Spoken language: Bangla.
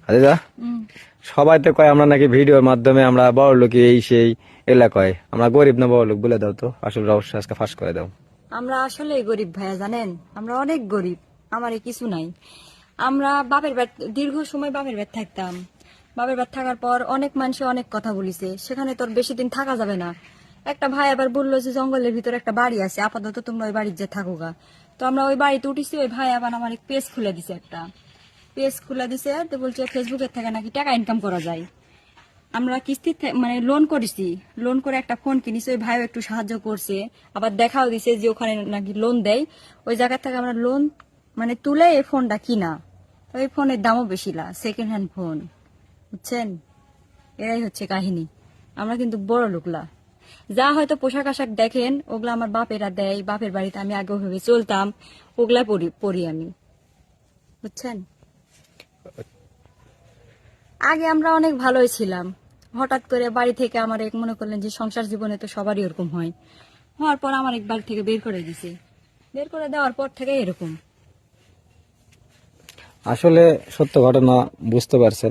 আচ্ছা, সবাই তো কয় আমরা নাকি ভিডিওর মাধ্যমে আমরা বড় লোক, এই সেই এগুলা কয়। আমরা গরিব না বড় লোক বলে দাও তো, আসল রহস্য আজকে ফাঁস করে দাও। আমরা আসলে গরিব ভাইয়া, জানেন আমরা অনেক গরিব। আমার কিছু নাই। আমরা বাপের বাড়ি দীর্ঘ সময় বাপের বাড়ি থাকতাম। বাপের বাড়ি থাকার পর অনেক মানুষে অনেক কথা বলিছে, সেখানে তোর বেশি দিন থাকা যাবে না। একটা ভাই আবার বললো যে জঙ্গলের ভিতরে একটা বাড়ি আছে, আপাতত তোমরা ওই বাড়ির যে থাকো গা। তো আমরা ওই বাড়িতে উঠেছি। ওই ভাই আবার আমার পেজ খুলে দিছে, একটা পেজ খুলে দিছে। তো বলছে ফেসবুকের থেকে নাকি টাকা ইনকাম করা যায়। আমরা কিস্তি মানে লোন করেছি, লোন করে একটা ফোন কিনেছি। ওই ভাইও একটু সাহায্য করছে, আবার দেখাও দিছে যে ওখানে নাকি লোন দেয়। ওই জায়গা থেকে আমরা লোন মানে তুলে এই ফোনটা কিনা। ওই ফোনের দামও বেশি না, সেকেন্ড হ্যান্ড ফোন, বুঝছেন? এরাই হচ্ছে কাহিনী। আমরা কিন্তু বড় লোকলা। যা হয়তো পোশাক আশাক দেখেন, ওগুলা আমার বাপেরা দেয়। বাপের বাড়িতে আমি আগে ওইভাবে চলতাম, ওগুলা পরি আমি, বুঝছেন? আগে আমরা অনেক ভালোই ছিলাম। হঠাৎ করে বাড়ি থেকে আমার এক মনে করলেন যে সংসার জীবনে তো সবারই এরকম হয়। হওয়ার পর আমার এক বাড়ি থেকে বের করে দিছে। বের করে দেওয়ার পর থেকে এরকম। আসলে সত্য ঘটনা বুঝতে পারছেন।